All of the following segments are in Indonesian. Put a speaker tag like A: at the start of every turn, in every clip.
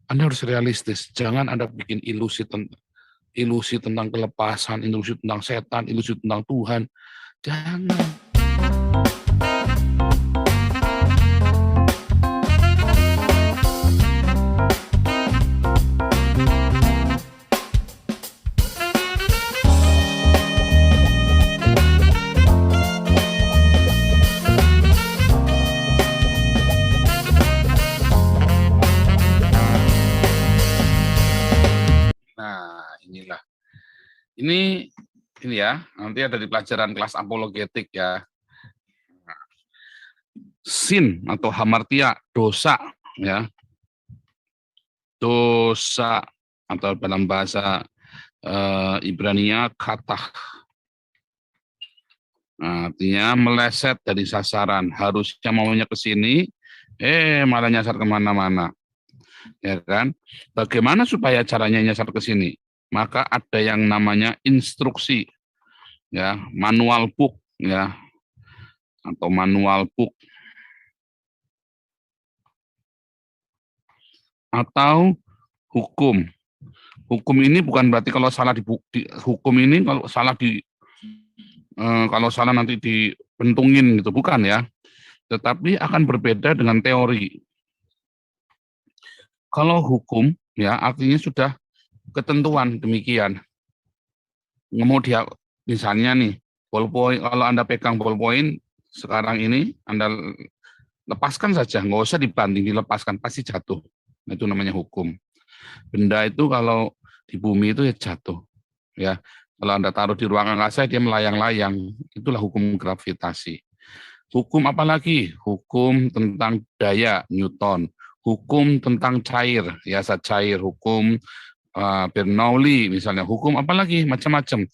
A: Anda harus realistis. Jangan Anda bikin ilusi tentang kelepasan, ilusi tentang setan, ilusi tentang Tuhan. Jangan. Nah, inilah. Ini ya, nanti ada di pelajaran kelas apologetik ya. Sin atau hamartia, dosa ya. Dosa atau dalam bahasa Ibrania katah. Nah, artinya meleset dari sasaran, harusnya maunya ke sini, malah nyasar kemana-mana, ya kan? Bagaimana supaya caranya nyasar ke sini? Maka ada yang namanya instruksi, ya, manual book, ya, atau manual book, atau hukum. Hukum ini bukan berarti kalau salah hukum ini kalau salah nanti dibentungin gitu, bukan ya. Tetapi akan berbeda dengan teori. Kalau hukum ya artinya sudah ketentuan demikian. Kemudian misalnya nih, ballpoint, kalau Anda pegang ballpoint sekarang ini Anda lepaskan saja, nggak usah dibanting, dilepaskan pasti jatuh. Nah, itu namanya hukum. Benda itu kalau di bumi itu ya jatuh. Ya, kalau Anda taruh di ruang angkasa dia melayang-layang. Itulah hukum gravitasi. Hukum apa lagi? Hukum tentang daya Newton. Hukum tentang cair, ya zat cair. Hukum Bernoulli misalnya. Hukum apa lagi? Macam-macam.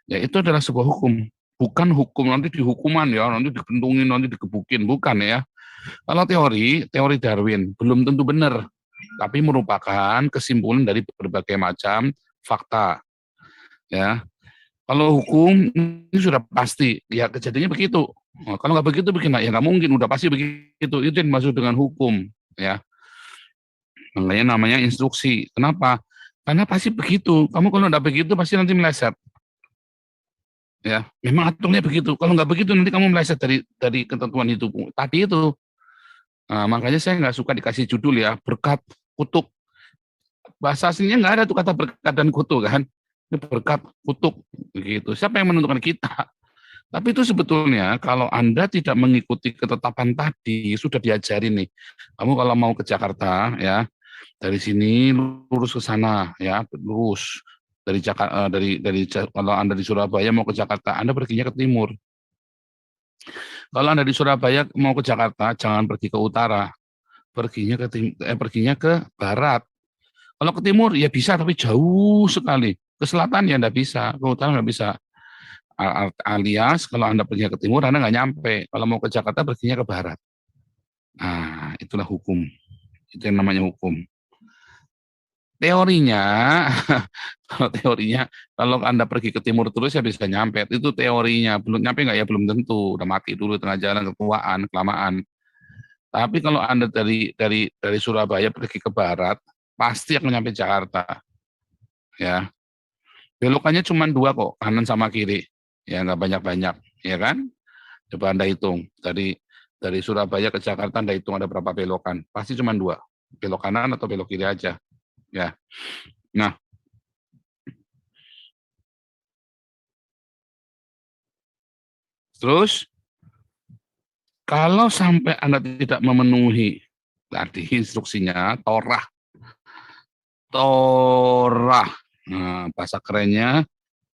A: Ya itu adalah sebuah hukum. Bukan hukum nanti dihukuman ya, nanti dikentungin, nanti digebukin. Bukan ya. Kalau teori Darwin belum tentu benar, tapi merupakan kesimpulan dari berbagai macam fakta. Ya, kalau hukum ini sudah pasti, ya kejadiannya begitu. Nah, kalau nggak begitu bagaimana? Ya nggak mungkin, udah pasti begitu. Itu yang dimaksud dengan hukum, ya. Makanya namanya instruksi. Kenapa? Karena pasti begitu. Kamu kalau nggak begitu pasti nanti meleset. Ya, memang aturnya begitu. Kalau nggak begitu nanti kamu meleset dari ketentuan itu. Tadi itu. Nah, makanya saya nggak suka dikasih judul ya, berkat kutuk. Bahasa aslinya nggak ada tuh kata berkat dan kutuk kan. Ini berkat kutuk begitu. Siapa yang menentukan kita? Tapi itu sebetulnya kalau Anda tidak mengikuti ketetapan tadi, sudah diajarin nih. Kamu kalau mau ke Jakarta ya, dari sini lurus ke sana ya, lurus. Dari Jakarta kalau Anda di Surabaya mau ke Jakarta, Anda perginya ke timur. Kalau Anda di Surabaya mau ke Jakarta, jangan pergi ke utara. Perginya ke barat. Kalau ke timur ya bisa tapi jauh sekali. Ke selatan ya enggak bisa, ke utara enggak bisa. Alias kalau Anda pergi ke timur Anda nggak nyampe. Kalau mau ke Jakarta perginya ke barat. Nah, itulah hukum. Itu yang namanya hukum. Teorinya, kalau Anda pergi ke timur terus ya bisa nyampe. Itu teorinya. Belum nyampe nggak ya belum tentu. Udah mati dulu tengah jalan, ketuaan, kelamaan. Tapi kalau Anda dari Surabaya pergi ke barat, pasti akan nyampe Jakarta. Ya, belokannya cuma dua kok, kanan sama kiri. Ya nggak banyak-banyak, ya kan? Coba Anda hitung. Dari Surabaya ke Jakarta Anda hitung ada berapa belokan. Pasti cuma dua. Belok kanan atau belok kiri aja. Ya. Nah, terus kalau sampai Anda tidak memenuhi tadi instruksinya, torah. Torah. Nah, bahasa kerennya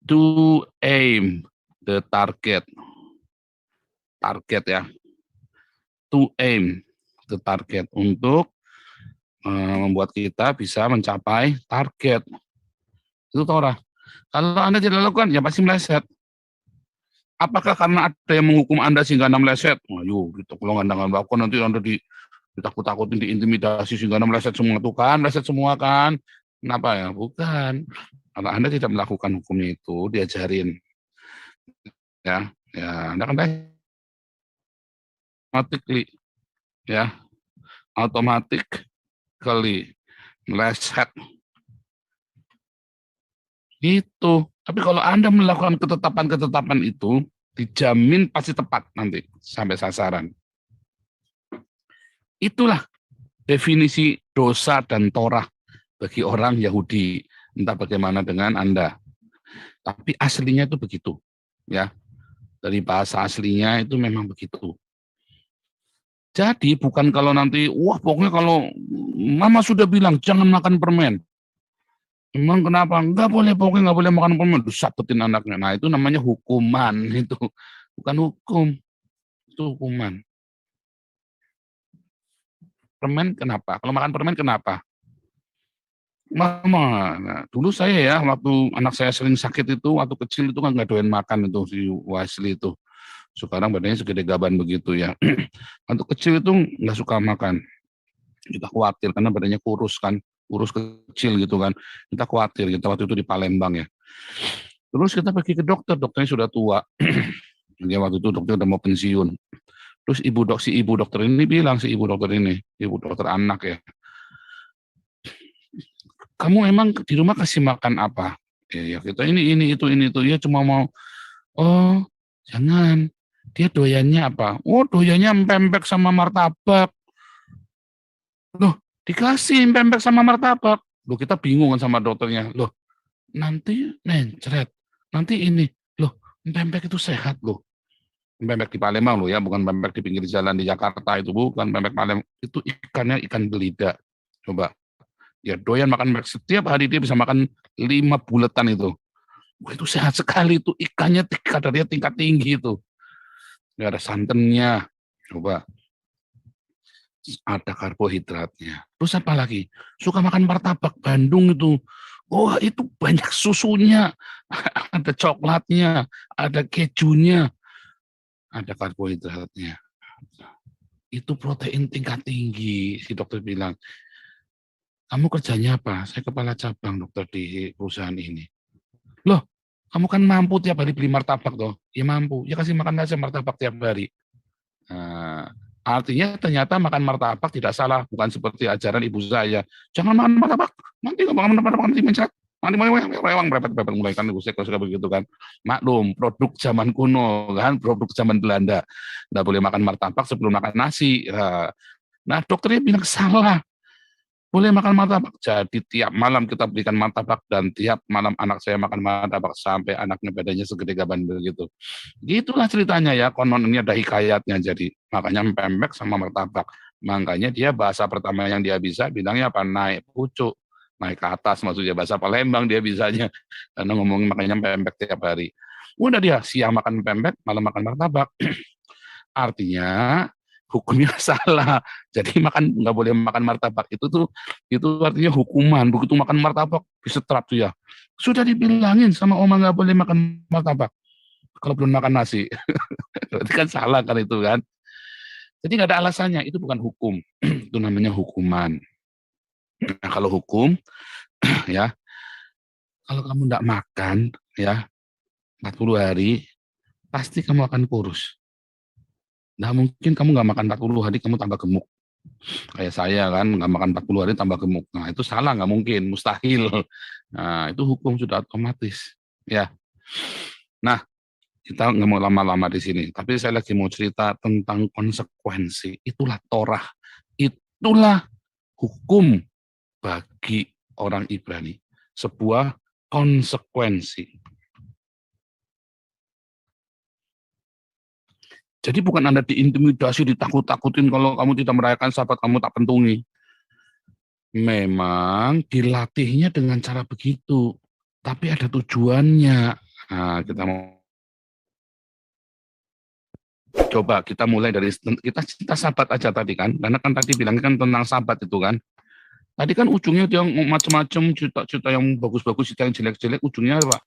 A: to aim the target. Target ya. To aim the target untuk membuat kita bisa mencapai target. Itu Torah. Kalau Anda tidak lakukan, ya pasti meleset. Apakah karena ada yang menghukum Anda sehingga Anda meleset? Wah, yuk, gitu. Kalau Anda nggak melakukan, nanti Anda ditakut-takutin, diintimidasi sehingga Anda meleset semua. Tuh kan, meleset semua kan. Kenapa ya? Bukan. Kalau Anda tidak melakukan hukumnya itu, diajarin. Ya, Anda kan automatically, ya, automatically, meleset. Itu. Tapi kalau Anda melakukan ketetapan-ketetapan itu, dijamin pasti tepat nanti sampai sasaran. Itulah definisi dosa dan Torah bagi orang Yahudi. Entah bagaimana dengan Anda. Tapi aslinya itu begitu. Ya, dari bahasa aslinya itu memang begitu. Jadi bukan kalau nanti, wah pokoknya kalau mama sudah bilang jangan makan permen. Emang kenapa? Enggak boleh, pokoknya nggak boleh makan permen. Disabetin anaknya. Nah itu namanya hukuman itu. Bukan hukum, itu hukuman. Permen kenapa? Kalau makan permen kenapa? Mama, nah, dulu saya ya, waktu anak saya sering sakit itu, waktu kecil itu kan nggak doyan makan itu, si Wesley itu. Sekarang badannya segede gaban begitu ya. Waktu kecil itu nggak suka makan. Kita khawatir karena badannya kurus kan, kurus kecil gitu kan. Kita khawatir, kita waktu itu di Palembang ya. Terus kita pergi ke dokter, dokternya sudah tua. Dia waktu itu dokter udah mau pensiun. Terus si ibu dokter ini bilang, si ibu dokter ini, ibu dokter anak ya, kamu emang di rumah kasih makan apa? Ya kita ini itu. Ya cuma mau, oh jangan. Dia doyannya apa? Oh doyannya pempek sama martabak. Loh dikasih pempek sama martabak. Loh kita bingung kan sama dokternya. Loh nanti mencret. Nanti ini. Loh pempek itu sehat loh. Pempek di Palembang loh ya, bukan pempek di pinggir jalan di Jakarta itu, bukan pempek Palembang. Itu ikannya ikan belida. Coba. Ya doyan makan pempek. Setiap hari dia bisa makan 5 buletan itu. Wah, itu sehat sekali itu ikannya, kadarnya tingkat tinggi itu. Nggak ada santannya. Coba. Ada karbohidratnya. Terus apa lagi? Suka makan martabak Bandung itu. Wah, itu banyak susunya. Ada coklatnya, ada kejunya, ada karbohidratnya. Itu protein tingkat tinggi, si dokter bilang. Kamu kerjanya apa? Saya kepala cabang dokter di perusahaan ini. Loh, kamu kan mampu tiap hari beli martabak toh? Ya mampu. Ya kasih makan aja martabak tiap hari. Nah, artinya ternyata makan martabak tidak salah, bukan seperti ajaran ibu saya. Jangan makan martabak, nanti kalau makan martabak nanti mencret, nanti rewang berepet mulai kan ibu saya suka begitu kan. Maklum, produk zaman kuno kan, produk zaman Belanda. Nggak boleh makan martabak sebelum makan nasi. Nah, dokternya bilang salah. Boleh makan martabak. Jadi tiap malam kita berikan martabak dan tiap malam anak saya makan martabak sampai anaknya badannya segede gaban begitu. Gitulah ceritanya ya, konon ini ada hikayatnya jadi. Makanya pempek sama martabak. Makanya dia bahasa pertama yang dia bisa bilangnya apa? Naik pucuk. Naik ke atas maksudnya bahasa Palembang dia bisanya. Karena ngomongin makanya pempek tiap hari. Udah dia siang makan pempek, malam makan martabak. Artinya hukumnya salah. Jadi nggak boleh makan martabak itu artinya hukuman. Begitu makan martabak disetrap tuh ya. Sudah dibilangin sama oma nggak boleh makan martabak kalau belum makan nasi. Berarti kan salah kan itu kan. Jadi nggak ada alasannya. Itu bukan hukum. Itu namanya hukuman. Nah, kalau hukum ya, kalau kamu nggak makan ya 40 hari pasti kamu akan kurus. Nah mungkin kamu nggak makan 40 hari kamu tambah gemuk. Kayak saya kan nggak makan 40 hari tambah gemuk. Nah itu salah, nggak mungkin, mustahil. Nah itu hukum sudah otomatis. Ya. Nah kita nggak mau lama-lama di sini. Tapi saya lagi mau cerita tentang konsekuensi. Itulah Torah. Itulah hukum bagi orang Ibrani. Sebuah konsekuensi. Jadi bukan Anda diintimidasi, ditakut-takutin kalau kamu tidak merayakan Sabat, kamu tak pentungi. Memang dilatihnya dengan cara begitu, tapi ada tujuannya. Nah, kita mulai dari kita cerita Sabat aja tadi kan, karena kan tadi bilangnya kan tentang Sabat itu kan. Tadi kan ujungnya dia macam-macam cerita yang bagus-bagus, cerita yang jelek-jelek, ujungnya apa?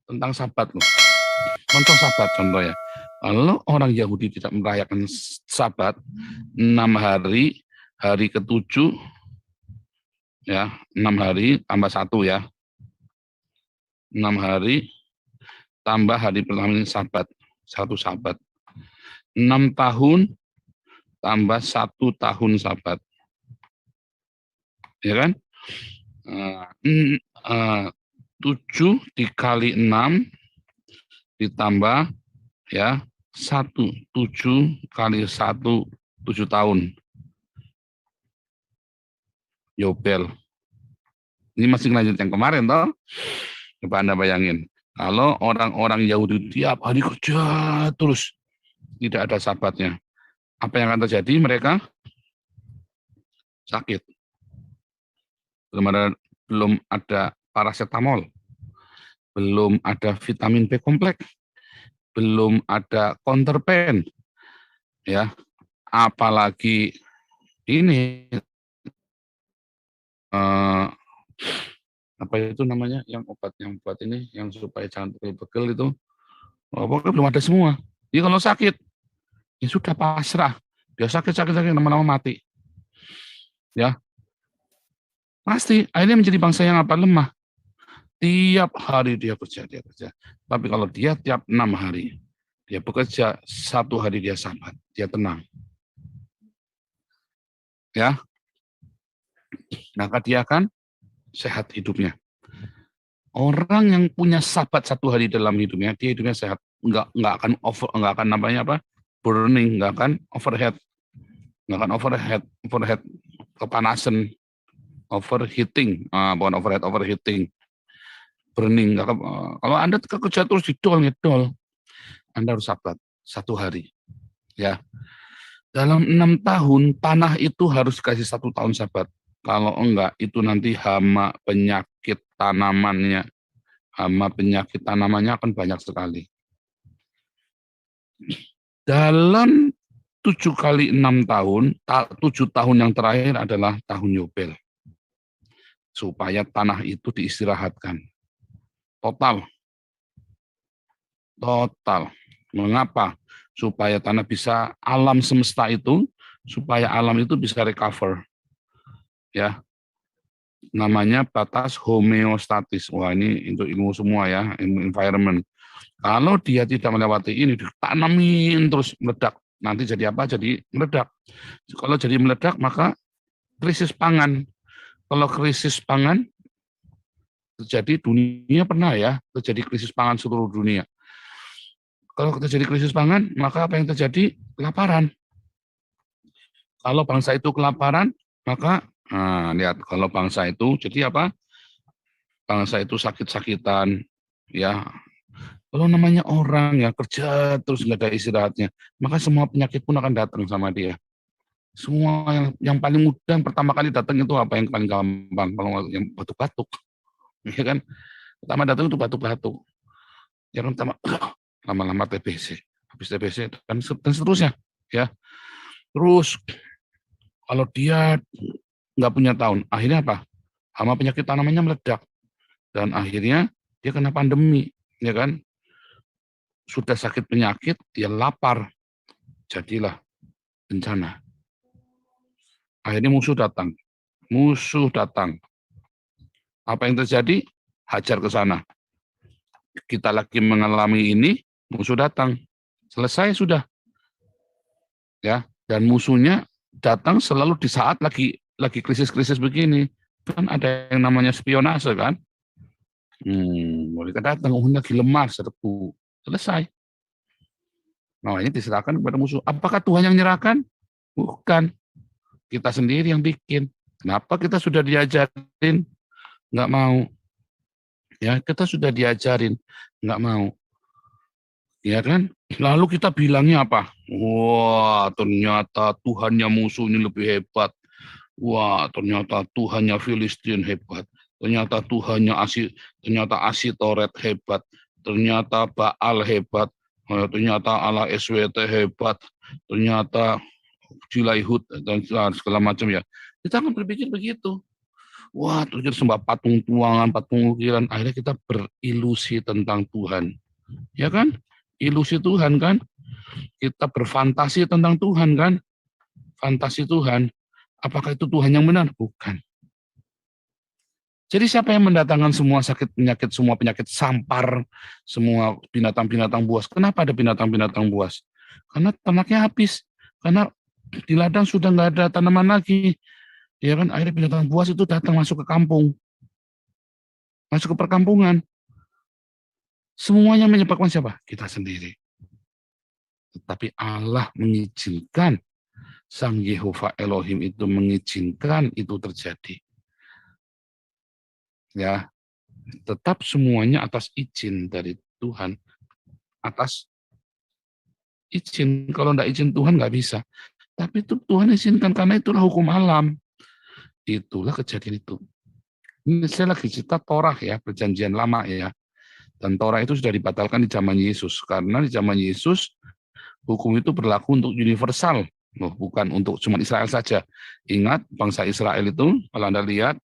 A: Tentang Sabat loh. Contoh Sabat contoh ya. Kalau orang Yahudi tidak merayakan Sabat 6 hari, hari ke-7 ya, 6 hari tambah 1 ya. 6 hari tambah hari pertama ini Sabat, 1 Sabat. 6 tahun tambah 1 tahun Sabat. Ya kan? Eh, 7 dikali 6 ditambah ya 1, 7 kali 1, 7 tahun. Yobel. Ini masih lanjut yang kemarin toh. Coba Anda bayangin. Kalau orang-orang Yahudi tiap hari kerja terus, tidak ada sabatnya. Apa yang akan terjadi? Mereka sakit. Belum ada paracetamol, belum ada vitamin B kompleks, belum ada counterpen, ya. Apalagi ini apa itu namanya, yang obat yang buat ini, yang supaya jangan pegel-pegel itu, pokoknya belum ada semua. Jadi kalau sakit, ya sudah pasrah. Dia sakit-sakit lama-lama mati. Ya, pasti akhirnya menjadi bangsa yang apa? Lemah. Tiap hari dia kerja. Tapi kalau dia tiap 6 hari dia bekerja, 1 hari dia sabat, dia tenang. Ya, maka dia akan sehat hidupnya. Orang yang punya sabat 1 hari dalam hidupnya, dia hidupnya sehat, nggak akan namanya apa, burning, nggak akan overhead, kepanasan, overheating, bukan overheating, burning. Kalau Anda kerja terus ngedol, Anda harus sabat 1 hari, ya. Dalam 6 tahun tanah itu harus kasih 1 tahun sabat. Kalau enggak, itu nanti hama penyakit tanamannya akan banyak sekali. Dalam 7 kali 6 tahun, 7 tahun yang terakhir adalah tahun Yobel. Supaya tanah itu diistirahatkan. Total. Mengapa? Supaya tanah bisa, alam semesta itu, supaya alam itu bisa recover. Ya, namanya batas homeostatis. Wah, ini untuk ilmu semua ya, ilmu environment. Kalau dia tidak melewati ini, ditanamin terus meledak. Nanti jadi apa? Jadi meledak. Kalau jadi meledak, maka krisis pangan. Kalau krisis pangan terjadi, dunia pernah ya terjadi krisis pangan seluruh dunia. Kalau terjadi krisis pangan, maka apa yang terjadi? Kelaparan. Kalau bangsa itu kelaparan, maka lihat, kalau bangsa itu jadi apa? Bangsa itu sakit-sakitan, ya. Kalau namanya orang ya kerja terus nggak ada istirahatnya, maka semua penyakit pun akan datang sama dia. Semua yang paling mudah pertama kali datang itu apa, yang paling gampang? Kalau yang batuk-batuk, ya kan? Pertama datang itu batuk-batuk. Yang pertama lama-lama TBC, habis TBC dan seterusnya, ya. Terus kalau dia nggak punya tahun, akhirnya apa? Hama penyakit tanamannya meledak dan akhirnya dia kena pandemi, ya kan? Sudah sakit penyakit, dia lapar, jadilah bencana. Akhirnya musuh datang. Apa yang terjadi? Hajar ke sana. Kita lagi mengalami ini, musuh datang. Selesai sudah. Ya, dan musuhnya datang selalu di saat lagi krisis-krisis begini. Kan ada yang namanya spionase kan? Mereka datang, lagi lemah, serbu. Selesai. Nah, ini diserahkan kepada musuh. Apakah Tuhan yang menyerahkan? Bukan. Kita sendiri yang bikin. Kenapa kita sudah diajarin? Nggak mau. Ya, kita sudah diajarin. Nggak mau. Ya kan? Lalu kita bilangnya apa? Wah, ternyata Tuhannya musuh ini lebih hebat. Wah, ternyata Tuhannya Filistin hebat. Ternyata ternyata Asitoret hebat. Ternyata Baal hebat. Ternyata Allah SWT hebat. Ternyata Jilaihud dan segala macam ya. Kita akan berpikir begitu. Wah, terus sembah patung tuangan, patung ukiran. Akhirnya kita berilusi tentang Tuhan. Ya kan? Ilusi Tuhan kan? Kita berfantasi tentang Tuhan kan? Fantasi Tuhan. Apakah itu Tuhan yang benar? Bukan. Jadi siapa yang mendatangkan semua semua penyakit sampar, semua binatang-binatang buas? Kenapa ada binatang-binatang buas? Karena ternaknya habis. Karena di ladang sudah nggak ada tanaman lagi. Ya kan, akhirnya binatang buas itu datang masuk ke kampung, masuk ke perkampungan. Semuanya menyebabkan siapa? Kita sendiri. Tetapi Allah mengizinkan, Sang Yehova Elohim itu mengizinkan itu terjadi. Ya, tetap semuanya atas izin dari Tuhan, atas izin. Kalau enggak izin Tuhan nggak bisa. Tapi itu Tuhan izinkan karena itulah hukum alam. Itulah kejadian itu. Ini saya lagi cerita Torah ya, perjanjian lama ya. Dan Torah itu sudah dibatalkan di zaman Yesus. Karena di zaman Yesus, hukum itu berlaku untuk universal. Loh, bukan untuk cuma Israel saja. Ingat, bangsa Israel itu, kalau Anda lihat,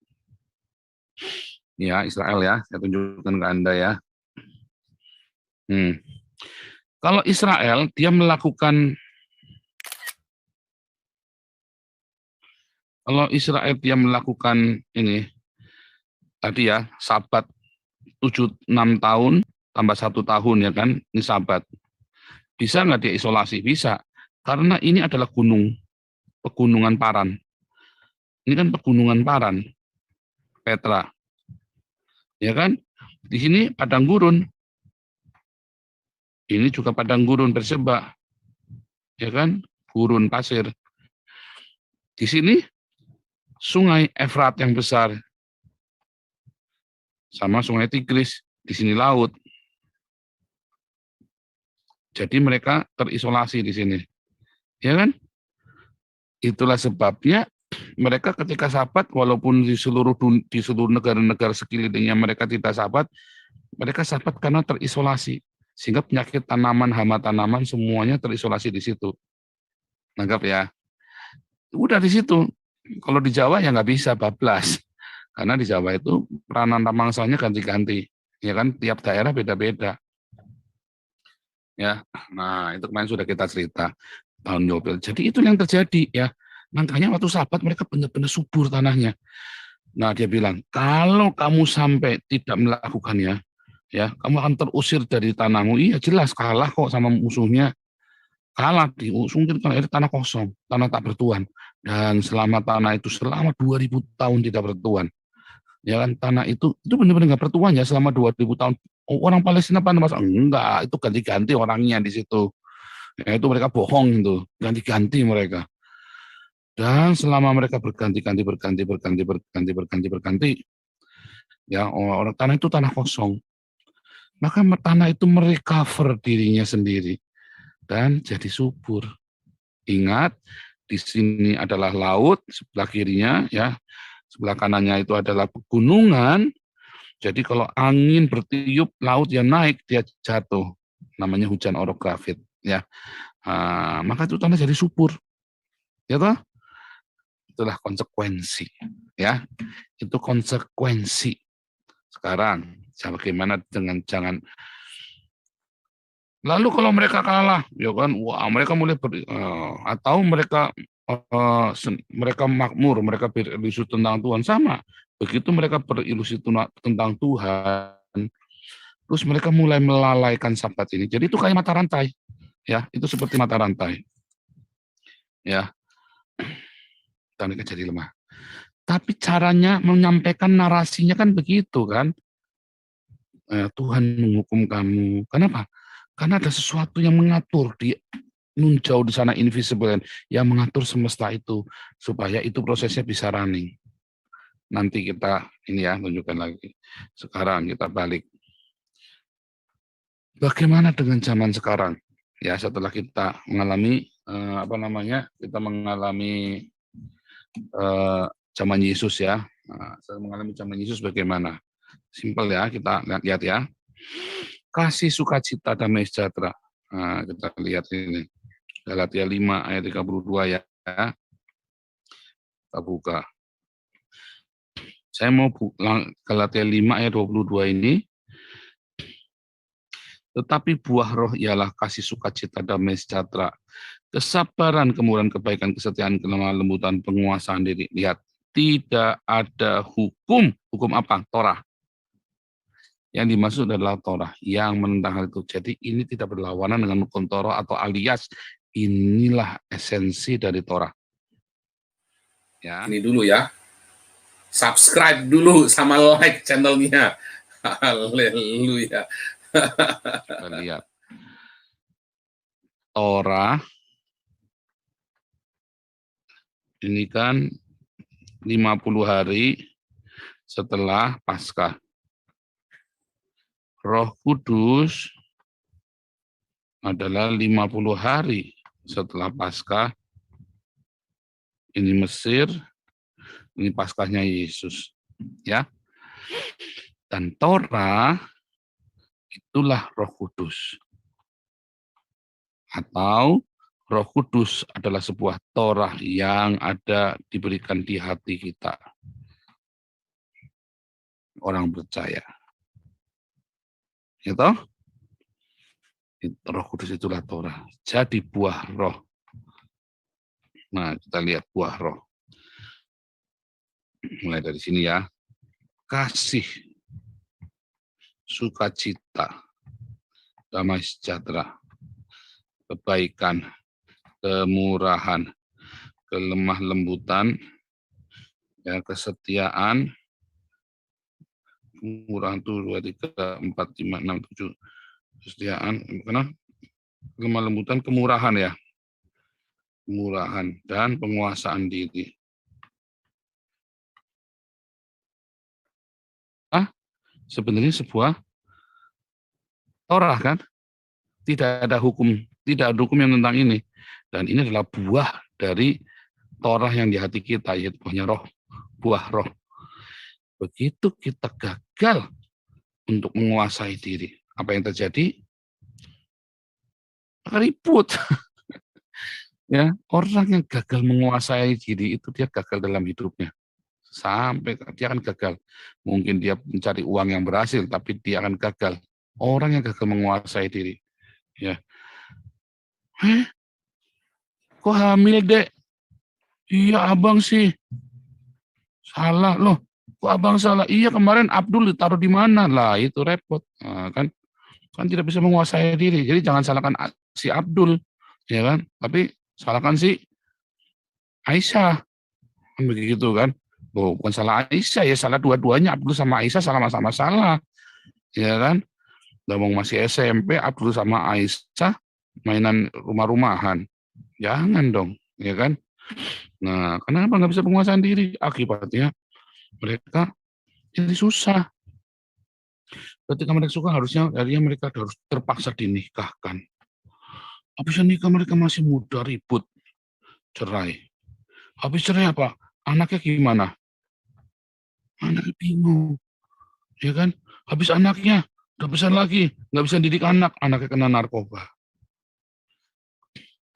A: ya Israel ya, saya tunjukkan ke Anda ya. Kalau Israel, dia melakukan, kalau Israel dia melakukan ini, tadi ya, sabat 6 tahun, tambah 1 tahun ya kan, ini sabat. Bisa nggak dia isolasi? Bisa. Karena ini adalah pegunungan Paran. Ini kan pegunungan Paran, Petra. Ya kan? Di sini padang gurun. Ini juga padang gurun bersebak. Ya kan? Gurun pasir. Di sini sungai Efrat yang besar. Sama sungai Tigris. Di sini laut. Jadi mereka terisolasi di sini. Ya kan? Itulah sebabnya mereka ketika sabat, walaupun di seluruh negara-negara sekelilingnya mereka tidak sabat, mereka sabat karena terisolasi. Sehingga penyakit tanaman, hama tanaman, semuanya terisolasi di situ. Nanggap ya. Udah di situ. Kalau di Jawa ya nggak bisa, bablas. Karena di Jawa itu peranan mangsanya ganti-ganti. Ya kan, tiap daerah beda-beda. Ya, nah itu kemarin sudah kita cerita tahun Yobel. Jadi itu yang terjadi ya. Makanya waktu sabat mereka benar-benar subur tanahnya. Nah dia bilang, kalau kamu sampai tidak melakukannya, ya kamu akan terusir dari tanahmu. Iya jelas kalah kok sama musuhnya. Kalah diusungin kan akhirnya tanah kosong, tanah tak bertuan. Dan selama tanah itu selama 2000 tahun tidak bertuan. Ya kan tanah itu benar-benar nggak bertuan ya selama 2000 tahun. Oh, orang Palestina pada masa enggak, itu ganti-ganti orangnya di situ. Ya, itu mereka bohong itu, ganti-ganti mereka. Dan selama mereka berganti, ya orang tanah itu tanah kosong. Maka tanah itu merecover dirinya sendiri dan jadi subur. Ingat, di sini adalah laut, sebelah kirinya ya, sebelah kanannya itu adalah pegunungan. Jadi kalau angin bertiup, laut yang naik, dia jatuh. Namanya hujan orografit ya. Maka itu tanah jadi subur. Ya toh? Itulah konsekuensi ya. Itu konsekuensi. Sekarang bagaimana dengan jangan. Lalu kalau mereka kalah, ya kan, wah mereka mulai atau mereka makmur, mereka berilusi tentang Tuhan sama. Begitu mereka berilusi tentang Tuhan, terus mereka mulai melalaikan sabat ini. Jadi itu kayak mata rantai, ya, itu seperti mata rantai, ya. Dan mereka jadi lemah. Tapi caranya menyampaikan narasinya kan begitu kan. Tuhan menghukum kamu. Kenapa? Karena ada sesuatu yang mengatur di nun jauh di sana invisible yang mengatur semesta itu supaya itu prosesnya bisa running. Nanti kita ini ya tunjukkan lagi. Sekarang kita balik. Bagaimana dengan zaman sekarang? Ya setelah kita mengalami kita mengalami zaman Yesus ya. Saya mengalami zaman Yesus bagaimana? Simpel ya, kita lihat ya. Kasih sukacita damai sejahtera. Nah, kita lihat ini. Galatia 5 ayat 32 ya. Kita buka. Saya mau Galatia 5 ayat 22 ini. Tetapi buah roh ialah kasih sukacita damai sejahtera, kesabaran, kemurahan, kebaikan, kesetiaan, kelemah lembutan, penguasaan diri. Lihat, tidak ada hukum. Hukum apa? Torah. Yang dimaksud adalah Torah yang menentang hal itu. Jadi ini tidak berlawanan dengan hukum Torah atau alias inilah esensi dari Torah. Ya.
B: Ini dulu ya. Subscribe dulu sama like channelnya. Haleluya.
A: Kita lihat. Torah ini kan 50 hari setelah Paskah. Roh Kudus adalah 50 hari setelah Paskah. Ini Mesir, ini Paskahnya Yesus. Ya. Dan Torah itulah Roh Kudus. Atau Roh Kudus adalah sebuah Torah yang ada diberikan di hati kita. Orang percaya. Gitu? Roh Kudus itulah Torah. Jadi buah roh. Nah, kita lihat buah roh. Mulai dari sini ya. Kasih, sukacita, damai sejahtera, kebaikan, kemurahan, kelemah lembutan, ya, kesetiaan, kemurahan itu 2, 3, 4, 5, 6, 7, kesetiaan, lemah lembutan, kemurahan ya, kemurahan dan penguasaan diri. Sebenarnya sebuah Torah kan, tidak ada hukum yang tentang ini, dan ini adalah buah dari Torah yang di hati kita, yaitu buahnya roh, buah roh. Begitu kita gagal untuk menguasai diri, apa yang terjadi? Ribut. Ya, orang yang gagal menguasai diri itu dia gagal dalam hidupnya. Sampai dia akan gagal. Mungkin dia mencari uang yang berhasil, tapi dia akan gagal. Orang yang gagal menguasai diri. Ya. Kok hamil, Dek? Iya, abang sih. Salah loh. Kok abang salah? Iya, kemarin Abdul ditaruh di mana? Lah, itu repot. Nah, kan tidak bisa menguasai diri. Jadi jangan salahkan si Abdul, ya kan? Tapi salahkan si Aisyah, kan begitu kan? Oh, bukan salah Aisyah ya, salah dua-duanya. Abdul sama Aisyah sama-sama salah, ya kan? Ngomong masih SMP, Abdul sama Aisyah mainan rumah-rumahan, jangan dong, ya kan? Nah, kenapa nggak bisa penguasaan diri? Akibatnya mereka jadi susah. Ketika mereka suka, harusnya mereka harus terpaksa dinikahkan. Habis nikah mereka masih muda, ribut, cerai. Habis cerai apa? Anaknya gimana? Anaknya bingung, ya kan? Habis anaknya udah besar lagi, nggak bisa didik anak, anaknya kena narkoba.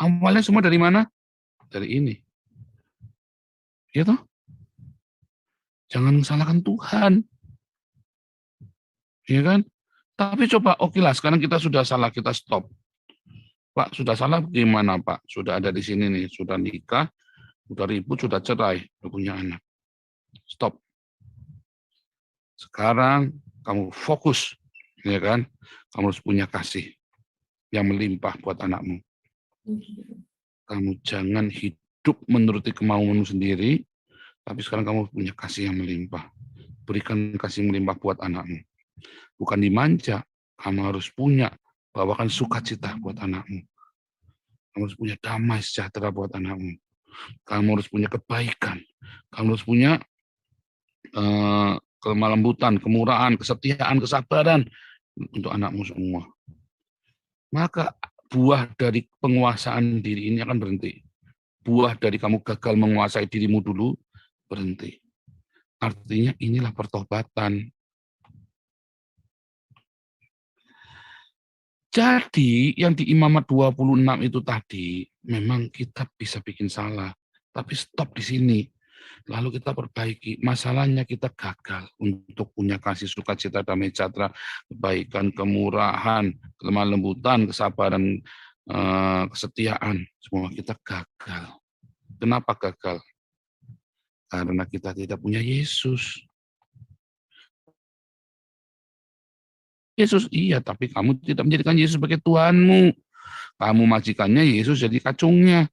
A: Awalnya semua dari mana? Dari ini. Ya toh? Jangan salahkan Tuhan. Ya kan? Tapi coba, oke lah, sekarang kita sudah salah, kita stop. Pak, sudah salah gimana Pak? Sudah ada di sini nih, sudah nikah, sudah ribut, sudah cerai, sudah punya anak. Stop. Sekarang kamu fokus, ya kan? Kamu harus punya kasih yang melimpah buat anakmu. Kamu jangan hidup menuruti kemauanmu sendiri, tapi sekarang kamu punya kasih yang melimpah. Berikan kasih melimpah buat anakmu. Bukan dimanja, kamu harus punya, bawakan sukacita buat anakmu. Kamu harus punya damai sejahtera buat anakmu. Kamu harus punya kebaikan. Kamu harus punya kelemah lembutan, kemurahan, kesetiaan, kesabaran untuk anakmu semua. Maka buah dari penguasaan diri ini akan berhenti. Buah dari kamu gagal menguasai dirimu dulu, berhenti. Artinya inilah pertobatan. Jadi yang di Imamat 26 itu tadi, memang kita bisa bikin salah. Tapi stop di sini. Lalu kita perbaiki. Masalahnya kita gagal untuk punya kasih sukacita, damai sejahtera, kebaikan, kemurahan, kelemah lembutan, kesabaran, kesetiaan. Semua kita gagal. Kenapa gagal? Karena kita tidak punya Yesus. Yesus iya, tapi kamu tidak menjadikan Yesus sebagai Tuhanmu. Kamu majikannya, Yesus jadi kacungnya.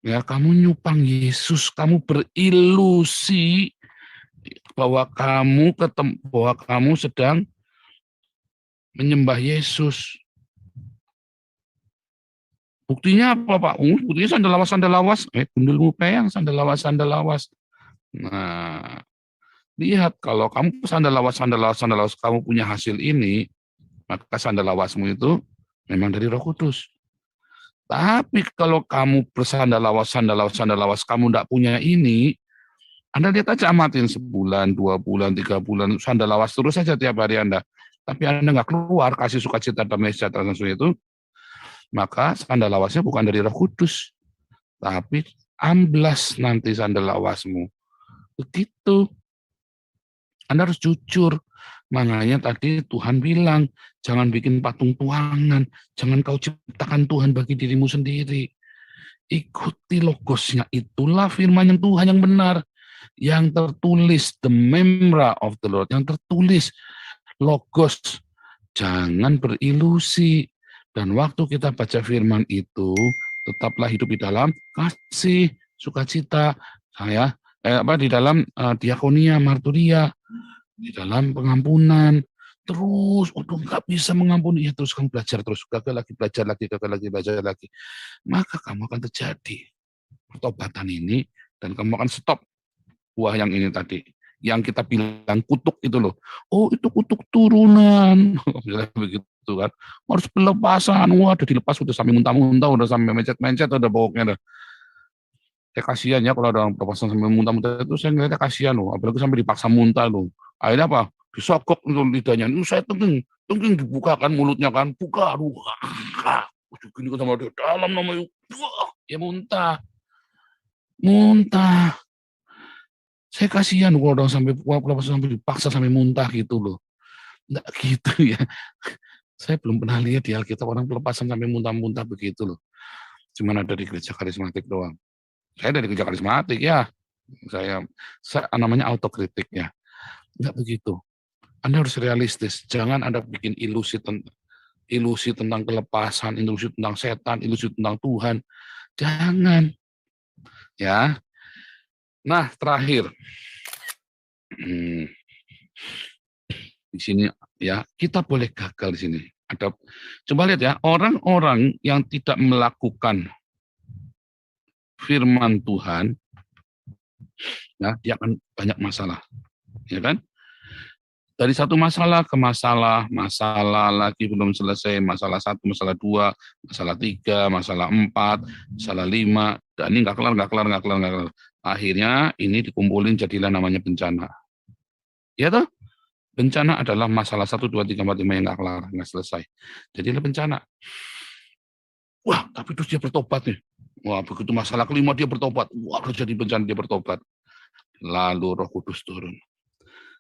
A: Ya, kamu nyupang Yesus, kamu berilusi bahwa kamu sedang menyembah Yesus. Buktinya apa, Pak? Buktinya sandal lawas. Gundulmu peyang, sandal lawas. Nah, lihat kalau kamu sandal lawas, kamu punya hasil ini, maka sandal lawasmu itu memang dari Roh Kudus. Tapi kalau kamu sandal lawas, kamu tidak punya ini, Anda lihat aja amatin sebulan, 2 bulan, 3 bulan, sandal lawas terus saja tiap hari Anda. Tapi Anda nggak keluar, kasih sukacita damai sejahtera itu, maka sandal lawasnya bukan dari Roh Kudus, tapi amblas nanti sandal lawasmu. Begitu. Anda harus jujur. Makanya tadi Tuhan bilang, jangan bikin patung tuangan, jangan kau ciptakan Tuhan bagi dirimu sendiri. Ikuti logosnya, itulah firman yang Tuhan yang benar, yang tertulis, the memra of the Lord, yang tertulis, logos. Jangan berilusi. Dan waktu kita baca firman itu, tetaplah hidup di dalam kasih, sukacita, di dalam diakonia, marturia, di dalam pengampunan. Terus, nggak bisa mengampuni, ya terus kamu belajar terus, gagal lagi, belajar lagi. Maka kamu akan terjadi pertobatan ini, dan kamu akan stop buah yang ini tadi. Yang kita bilang kutuk itu loh. Oh, itu kutuk turunan. Begitu kan. Harus pelepasan. Wah, udah dilepas, udah sampai muntah-muntah, udah sampai mencet-mencet, udah pokoknya. Saya kasihan ya kalau ada orang pelepasan sampai muntah-muntah itu, saya ngeliatnya kasihan loh. Apalagi sampai dipaksa muntah loh. Akhirnya apa? Disogok itu lidahnya. Ini saya tengking dibuka kan mulutnya kan. Buka, aduh. Gini kan sama dia. Dalam namanya. Ya muntah. Saya kasihan kalau orang sampai dipaksa sampai muntah gitu loh. Enggak gitu ya. Saya belum pernah lihat di Alkitab orang pelepasan sampai muntah-muntah begitu loh. Cuman ada di gereja karismatik doang. Saya dari gereja karismatik ya. Saya namanya autokritik ya. Enggak begitu. Anda harus realistis. Jangan Anda bikin ilusi tentang kelepasan, ilusi tentang setan, ilusi tentang Tuhan. Jangan. Ya. Nah, terakhir. Di sini ya, kita boleh gagal di sini. Coba lihat ya, orang-orang yang tidak melakukan firman Tuhan, ya, dia akan banyak masalah, ya kan? Dari satu masalah ke masalah lagi belum selesai, masalah 1, masalah 2, masalah 3, masalah 4, masalah 5, dan ini nggak kelar. Akhirnya ini dikumpulin jadilah namanya bencana. Ya toh? Bencana adalah masalah 1, 2, 3, 4, 5 yang nggak kelar, nggak selesai. Jadilah bencana. Wah, tapi terus dia bertobat nih. Wah, begitu masalah kelima dia bertobat. Wah, jadi bencana dia bertobat. Lalu Roh Kudus turun.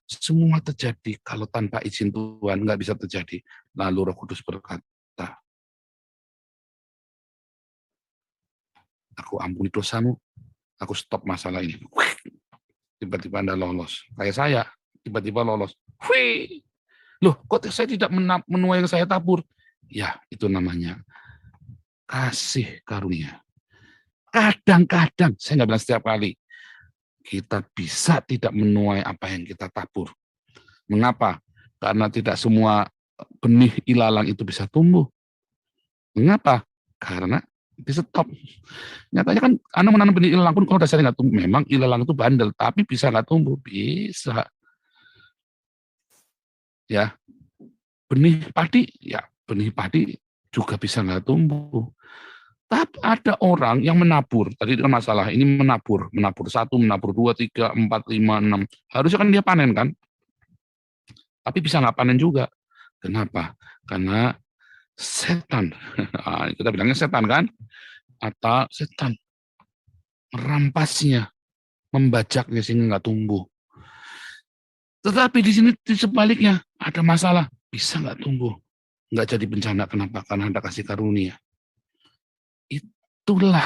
A: Semua terjadi kalau tanpa izin Tuhan nggak bisa terjadi. Lalu Roh Kudus berkata, aku ampuni dosamu, aku stop masalah ini. Tiba-tiba Anda lolos. Kayak saya, tiba-tiba lolos. Wih, loh, kok saya tidak menuai yang saya tabur? Ya, itu namanya kasih karunia. Kadang-kadang, saya nggak bilang setiap kali, kita bisa tidak menuai apa yang kita tabur. Mengapa? Karena tidak semua benih ilalang itu bisa tumbuh. Mengapa? Karena di stop. Nyatanya kan Anda menanam benih ilalang pun kalau dasarnya nggak tumbuh. Memang ilalang itu bandel, tapi bisa nggak tumbuh? Bisa. Ya, benih padi juga bisa nggak tumbuh. Tapi ada orang yang menabur, tadi itu kan masalah, ini menabur 1, menabur 2, 3, 4, 5, 6. Harusnya kan dia panen kan? Tapi bisa nggak panen juga. Kenapa? Karena setan, kita bilangnya setan kan? Atau setan merampasnya, membajaknya sehingga nggak tumbuh. Tetapi di sini di sebaliknya ada masalah, bisa nggak tumbuh, nggak jadi bencana. Kenapa? Karena ada kasih karunia. Itulah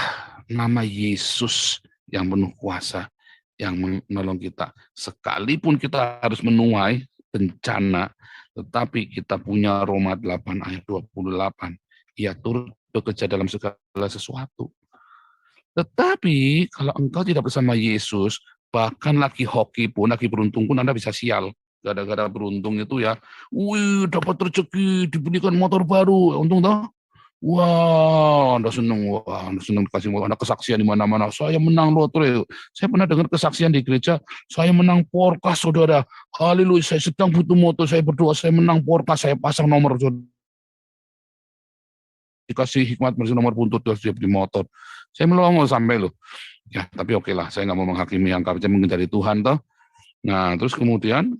A: nama Yesus yang penuh kuasa, yang menolong kita. Sekalipun kita harus menuai bencana, tetapi kita punya Roma 8 ayat 28. Ia turut bekerja dalam segala sesuatu. Tetapi kalau engkau tidak bersama Yesus, bahkan lagi hoki pun, lagi beruntung pun Anda bisa sial. Gara-gara beruntung itu ya, wih dapat rezeki, dibelikan motor baru, untung toh. Wah, Anda seneng dikasih Anda kesaksian di mana-mana. Saya menang lotre. Saya pernah dengar kesaksian di gereja, saya menang Porkas, saudara. Haleluya, saya sedang butuh motor, saya berdoa, saya menang Porkas, saya pasang nomor, saudara. Dikasih hikmat bersih nomor buntut, terus dia beli motor. Saya melongo sampai loh. Ya, tapi oke lah, saya nggak mau menghakimi yang kerja mungkin dari Tuhan toh. Nah, terus kemudian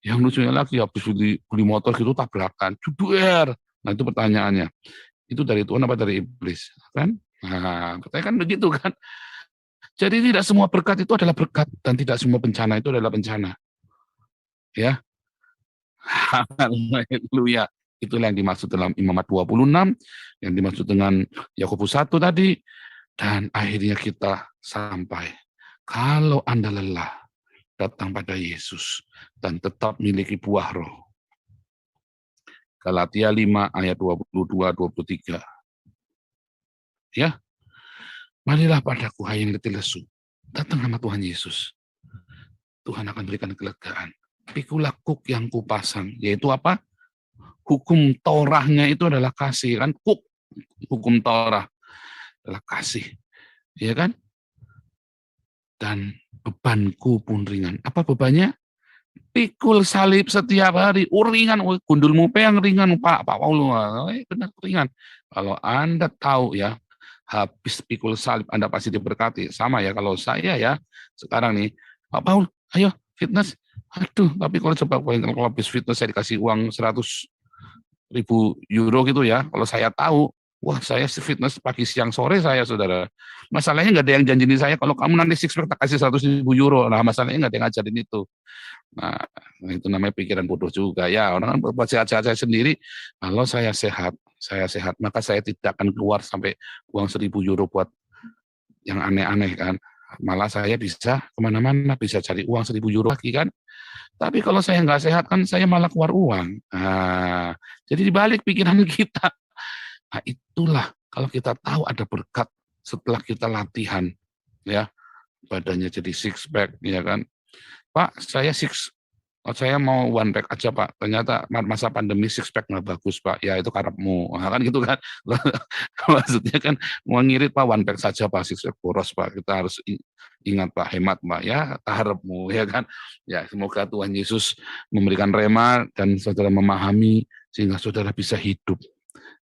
A: yang lucunya lagi habis beli motor gitu tabrakan, juduer. Nah, itu pertanyaannya. Itu dari Tuhan apa dari iblis, kan? Nah, katanya kan begitu kan. Jadi tidak semua berkat itu adalah berkat dan tidak semua bencana itu adalah bencana. Ya. Haleluya. Itulah yang dimaksud dalam Imamat 26, yang dimaksud dengan Yakobus 1 tadi, dan akhirnya kita sampai. Kalau Anda lelah, datang pada Yesus dan tetap miliki buah roh. Galatia 5 ayat 22-23. Ya, marilah padaku hai yang letih lesu. Datang sama Tuhan Yesus. Tuhan akan berikan kelegaan. Pikulah kuk yang kupasang, yaitu apa? Hukum Torahnya itu adalah kasih, kan? Kuk, hukum Torah adalah kasih, ya kan? Dan bebanku pun ringan. Apa bebannya? Pikul salib setiap hari, ringan, gundulmu yang ringan, Pak Paulus, benar ringan. Kalau Anda tahu ya, habis pikul salib Anda pasti diberkati. Sama ya, kalau saya ya, sekarang nih, Pak Paul, ayo fitness. Aduh, tapi kalau coba kalau habis fitness saya dikasih uang 100.000 euro gitu ya, kalau saya tahu, wah saya fitness pagi siang sore saya saudara. Masalahnya nggak ada yang janjiin saya, kalau kamu nanti six pack tak kasih 100.000 euro. Nah masalahnya nggak ada yang ngajarin itu. Nah itu namanya pikiran bodoh juga ya. Orang kan buat sehat-sehat saya sendiri. Kalau saya sehat, maka saya tidak akan keluar sampai uang 1.000 euro buat yang aneh-aneh kan. Malah saya bisa kemana-mana, bisa cari uang 1.000 euro lagi kan. Tapi kalau saya nggak sehat kan saya malah keluar uang. Nah, jadi dibalik pikiran kita. Nah, itulah kalau kita tahu ada berkat setelah kita latihan, ya badannya jadi six pack, ya kan. Pak, saya mau one pack aja Pak. Ternyata masa pandemi six pack nggak bagus Pak. Ya itu karepmu, nah, kan gitu kan. Maksudnya kan mau ngirit Pak one pack saja Pak, six pack boros Pak. Kita harus ingat Pak, hemat Pak ya, karepmu ya kan. Ya semoga Tuhan Yesus memberikan rema dan saudara memahami sehingga saudara bisa hidup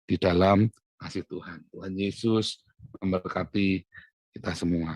A: di dalam kasih Tuhan. Tuhan Yesus memberkati kita semua.